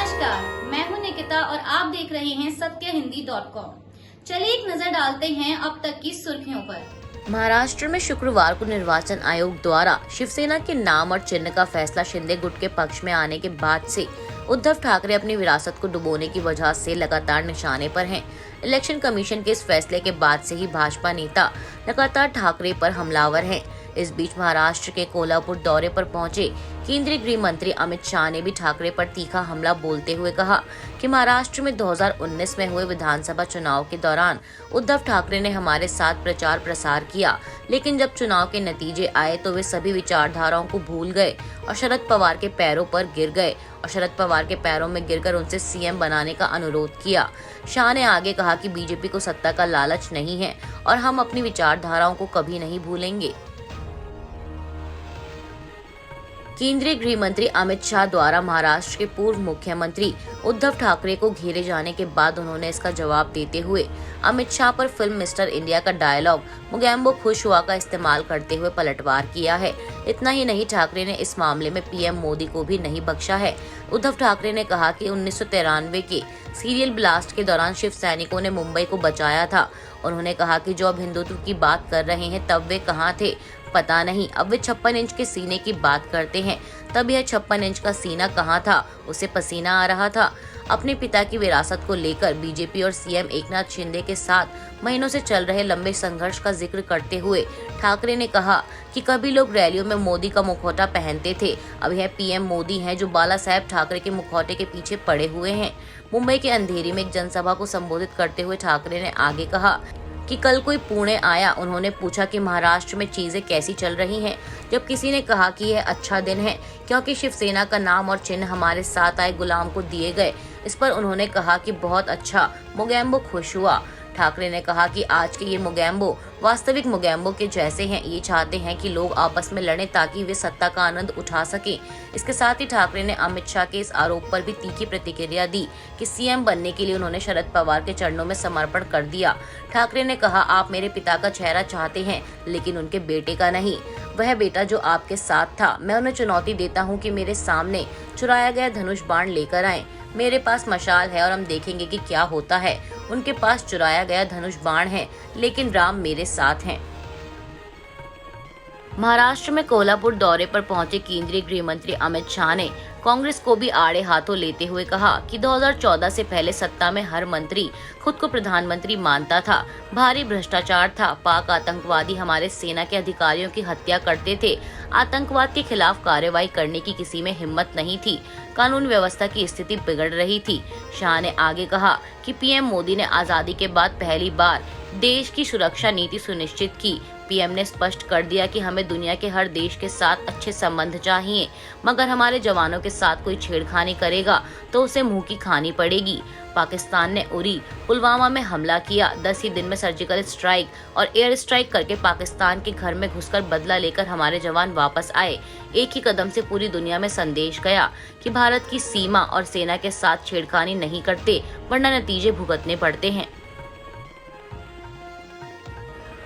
नमस्कार, मैं हूं निकिता और आप देख रहे हैं सत्यहिंदी.com। चलिए एक नजर डालते हैं अब तक की सुर्खियों पर। महाराष्ट्र में शुक्रवार को निर्वाचन आयोग द्वारा शिवसेना के नाम और चिन्ह का फैसला शिंदे गुट के पक्ष में आने के बाद से उद्धव ठाकरे अपनी विरासत को डुबोने की वजह से लगातार निशाने पर हैं। इलेक्शन कमीशन के इस फैसले के बाद से ही भाजपा नेता लगातार ठाकरे पर हमलावर हैं। इस बीच महाराष्ट्र के कोल्हापुर दौरे पर पहुंचे केंद्रीय गृह मंत्री अमित शाह ने भी ठाकरे पर तीखा हमला बोलते हुए कहा कि महाराष्ट्र में 2019 में हुए विधानसभा चुनाव के दौरान उद्धव ठाकरे ने हमारे साथ प्रचार प्रसार किया, लेकिन जब चुनाव के नतीजे आए तो वे सभी विचारधाराओं को भूल गए और शरद पवार के पैरों पर गिर गए और शरद पवार के पैरों में गिरकर उनसे सीएम बनाने का अनुरोध किया। शाह ने आगे कहा कि बीजेपी को सत्ता का लालच नहीं है और हम अपनी विचारधाराओं को कभी नहीं भूलेंगे। केंद्रीय गृह मंत्री अमित शाह द्वारा महाराष्ट्र के पूर्व मुख्यमंत्री उद्धव ठाकरे को घेरे जाने के बाद उन्होंने इसका जवाब देते हुए अमित शाह पर फिल्म मिस्टर इंडिया का डायलॉग मोगैम्बो खुश हुआ का इस्तेमाल करते हुए पलटवार किया है। इतना ही नहीं, ठाकरे ने इस मामले में पीएम मोदी को भी नहीं बख्शा है। उद्धव ठाकरे ने कहा कि 1993 के सीरियल ब्लास्ट के दौरान शिव सैनिकों ने मुंबई को बचाया था। उन्होंने कहा कि जो अब हिंदुत्व की बात कर रहे हैं तब वे कहाँ थे पता नहीं। अब वे 56 इंच के सीने की बात करते हैं, तब यह 56 इंच का सीना कहाँ था, उसे पसीना आ रहा था। अपने पिता की विरासत को लेकर बीजेपी और सीएम एकनाथ शिंदे के साथ महीनों से चल रहे लंबे संघर्ष का जिक्र करते हुए ठाकरे ने कहा कि कभी लोग रैलियों में मोदी का मुखौटा पहनते थे, अब यह पीएम मोदी हैं जो बाला साहेब ठाकरे के मुखौटे के पीछे पड़े हुए हैं। मुंबई के अंधेरी में एक जनसभा को संबोधित करते हुए ठाकरे ने आगे कहा कि कल कोई पुणे आया, उन्होंने पूछा कि महाराष्ट्र में चीजें कैसी चल रही हैं। जब किसी ने कहा कि यह अच्छा दिन है क्योंकि शिवसेना का नाम और चिन्ह हमारे साथ आए गुलाम को दिए गए, इस पर उन्होंने कहा कि बहुत अच्छा, मोगैम्बो खुश हुआ। ठाकरे ने कहा कि आज के ये मोगैम्बो वास्तविक मोगैम्बो के जैसे हैं, ये चाहते हैं कि लोग आपस में लड़ें ताकि वे सत्ता का आनंद उठा सकें। इसके साथ ही ठाकरे ने अमित शाह के इस आरोप पर भी तीखी प्रतिक्रिया दी कि सीएम बनने के लिए उन्होंने शरद पवार के चरणों में समर्पण कर दिया। ठाकरे ने कहा, आप मेरे पिता का चेहरा चाहते हैं लेकिन उनके बेटे का नहीं, वह बेटा जो आपके साथ था। मैं उन्हें चुनौती देता हूँ कि मेरे सामने चुराया गया धनुष बाण लेकर आए। मेरे पास मशाल है और हम देखेंगे कि क्या होता है। उनके पास चुराया गया धनुष बाण है लेकिन राम मेरे साथ हैं। महाराष्ट्र में कोल्हापुर दौरे पर पहुंचे केंद्रीय गृह मंत्री अमित शाह ने कांग्रेस को भी आड़े हाथों लेते हुए कहा कि 2014 से पहले सत्ता में हर मंत्री खुद को प्रधानमंत्री मानता था, भारी भ्रष्टाचार था, पाक आतंकवादी हमारे सेना के अधिकारियों की हत्या करते थे, आतंकवाद के खिलाफ कार्रवाई करने की किसी में हिम्मत नहीं थी, कानून व्यवस्था की स्थिति बिगड़ रही थी। शाह ने आगे कहा कि पीएम मोदी ने आजादी के बाद पहली बार देश की सुरक्षा नीति सुनिश्चित की। पीएम ने स्पष्ट कर दिया कि हमें दुनिया के हर देश के साथ अच्छे संबंध चाहिए, मगर हमारे जवानों के साथ कोई छेड़खानी करेगा तो उसे मुंह की खानी पड़ेगी। पाकिस्तान ने उरी, पुलवामा में हमला किया, 10 ही दिन में सर्जिकल स्ट्राइक और एयर स्ट्राइक करके पाकिस्तान के घर में घुसकर बदला लेकर हमारे जवान वापस आए। एक ही कदम से पूरी दुनिया में संदेश गया कि भारत की सीमा और सेना के साथ छेड़खानी नहीं करते, वरना नतीजे भुगतने पड़ते हैं।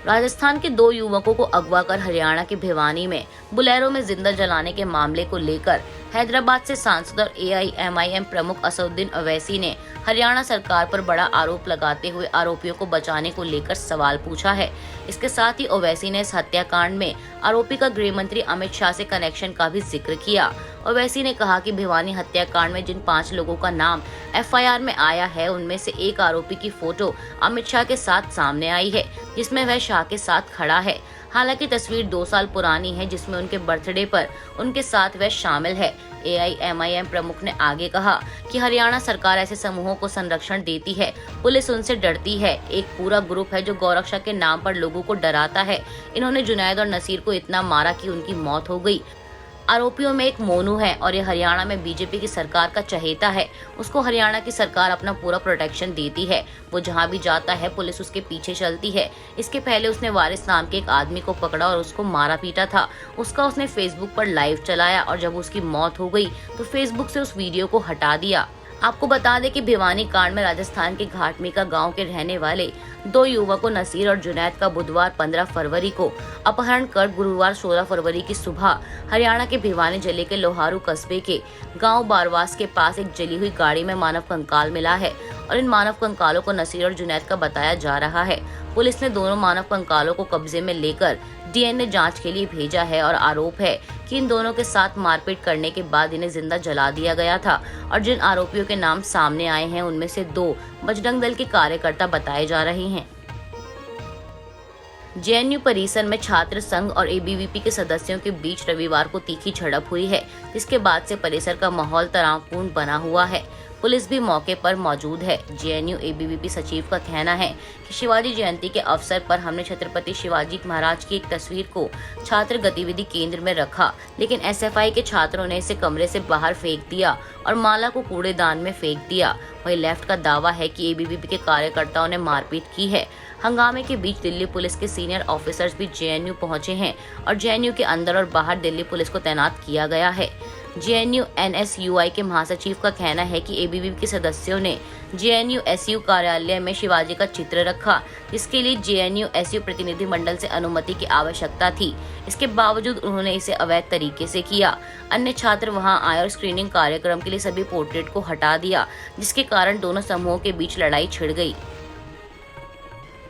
राजस्थान के 2 युवकों को अगवा कर हरियाणा के भिवानी में बुलेरो में जिंदा जलाने के मामले को लेकर हैदराबाद से सांसद और एआईएमआईएम प्रमुख असदुद्दीन ओवैसी ने हरियाणा सरकार पर बड़ा आरोप लगाते हुए आरोपियों को बचाने को लेकर सवाल पूछा है। इसके साथ ही ओवैसी ने इस हत्याकांड में आरोपी का गृह मंत्री अमित शाह से कनेक्शन का भी जिक्र किया। ओवैसी ने कहा कि भिवानी हत्याकांड में जिन 5 लोगों का नाम एफआईआर में आया है, उनमें से एक आरोपी की फोटो अमित शाह के साथ सामने आई है, जिसमें वह शाह के साथ खड़ा है। हालांकि तस्वीर 2 साल पुरानी है, जिसमें उनके बर्थडे पर उनके साथ वह शामिल है। एआईएमआईएम प्रमुख ने आगे कहा कि हरियाणा सरकार ऐसे समूहों को संरक्षण देती है, पुलिस उनसे डरती है। एक पूरा ग्रुप है जो गौरक्षा के नाम पर लोगों को डराता है। इन्होंने जुनैद और नसीर को इतना मारा कि उनकी मौत हो गई। आरोपियों में एक मोनू है और ये हरियाणा में बीजेपी की सरकार का चहेता है। उसको हरियाणा की सरकार अपना पूरा प्रोटेक्शन देती है। वो जहां भी जाता है पुलिस उसके पीछे चलती है। इसके पहले उसने वारिस नाम के एक आदमी को पकड़ा और उसको मारा पीटा था। उसका उसने फेसबुक पर लाइव चलाया और जब उसकी मौत हो गई तो फेसबुक से उस वीडियो को हटा दिया। आपको बता दें कि भिवानी कांड में राजस्थान के घाटमीका गांव के रहने वाले 2 युवकों नसीर और जुनैद का बुधवार 15 फरवरी को अपहरण कर गुरुवार 16 फरवरी की सुबह हरियाणा के भिवानी जिले के लोहारू कस्बे के गांव बारवास के पास एक जली हुई गाड़ी में मानव कंकाल मिला है और इन मानव कंकालों को नसीर और जुनैद का बताया जा रहा है। पुलिस ने दोनों मानव कंकालों को कब्जे में लेकर डीएनए जांच के लिए भेजा है और आरोप है कि इन दोनों के साथ मारपीट करने के बाद इन्हें जिंदा जला दिया गया था और जिन आरोपियों के नाम सामने आए हैं उनमें से 2 बजरंग दल के कार्यकर्ता बताए जा रहे हैं। जेएनयू परिसर में छात्र संघ और एबीवीपी के सदस्यों के बीच रविवार को तीखी झड़प हुई है, जिसके बाद से परिसर का माहौल तनावपूर्ण बना हुआ है। पुलिस भी मौके पर मौजूद है। जेएनयू एबीवीपी सचिव का कहना है कि शिवाजी जयंती के अवसर पर हमने छत्रपति शिवाजी महाराज की एक तस्वीर को छात्र गतिविधि केंद्र में रखा, लेकिन एसएफआई के छात्रों ने इसे कमरे से बाहर फेंक दिया और माला को कूड़ेदान में फेंक दिया। वहीं लेफ्ट का दावा है कि एबीवीपी के कार्यकर्ताओं ने मारपीट की है। हंगामे के बीच दिल्ली पुलिस के सीनियर ऑफिसर्स भी जेएनयू पहुंचे हैं और जेएनयू के अंदर और बाहर दिल्ली पुलिस को तैनात किया गया है। जेएनयू एनएसयूआई के महासचिव का कहना है कि एबीवीपी के सदस्यों ने जेएनयू एसयू कार्यालय में शिवाजी का चित्र रखा, जिसके लिए जेएनयू एसयू प्रतिनिधि मंडल से अनुमति की आवश्यकता थी। इसके बावजूद उन्होंने इसे अवैध तरीके से किया। अन्य छात्र वहां आए और स्क्रीनिंग कार्यक्रम के लिए सभी पोर्ट्रेट को हटा दिया, जिसके कारण दोनों समूहों के बीच लड़ाई छिड़ गई।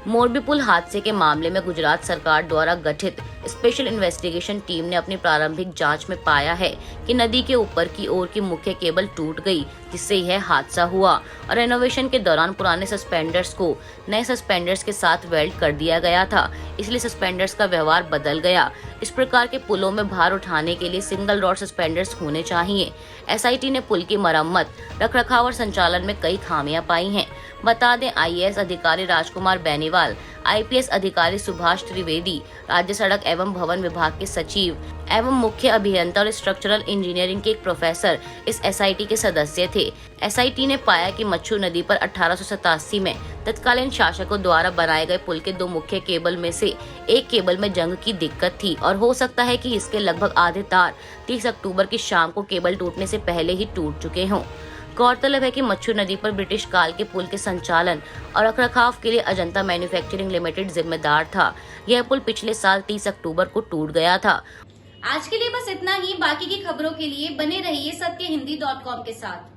मोरबी पुल हादसे के मामले में गुजरात सरकार द्वारा गठित स्पेशल इन्वेस्टिगेशन टीम ने अपनी प्रारंभिक जांच में पाया है कि नदी के ऊपर की ओर की मुख्य केबल टूट गई, जिससे यह हादसा हुआ और रेनोवेशन के दौरान पुराने सस्पेंडर्स को नए सस्पेंडर्स के साथ वेल्ड कर दिया गया था, इसलिए सस्पेंडर्स का व्यवहार बदल गया। इस प्रकार के पुलों में भार उठाने के लिए सिंगल रॉड सस्पेंडर्स होने चाहिए। एसआईटी ने पुल की मरम्मत, रखरखाव और संचालन में कई खामियां पाई हैं। बता दें, आईएएस अधिकारी राजकुमार बेनीवाल, आईपीएस अधिकारी सुभाष त्रिवेदी, राज्य सड़क एवं भवन विभाग के सचिव एवं मुख्य अभियंता और स्ट्रक्चरल इंजीनियरिंग के एक प्रोफेसर इस एसआईटी के सदस्य थे। एसआईटी ने पाया कि मच्छू नदी पर 1887 में तत्कालीन शासकों द्वारा बनाए गए पुल के 2 मुख्य केबल में से एक केबल में जंग की दिक्कत थी और हो सकता है कि इसके लगभग आधे तार 30 अक्टूबर की शाम को केबल टूटने से पहले ही टूट चुके हों। गौरतलब है कि मच्छू नदी पर ब्रिटिश काल के पुल के संचालन और रखरखाव के लिए अजंता मैन्युफैक्चरिंग लिमिटेड जिम्मेदार था। यह पुल पिछले साल 30 अक्टूबर को टूट गया था। आज के लिए बस इतना ही। बाकी की खबरों के लिए बने रहिए सत्यहिंदी.com के साथ।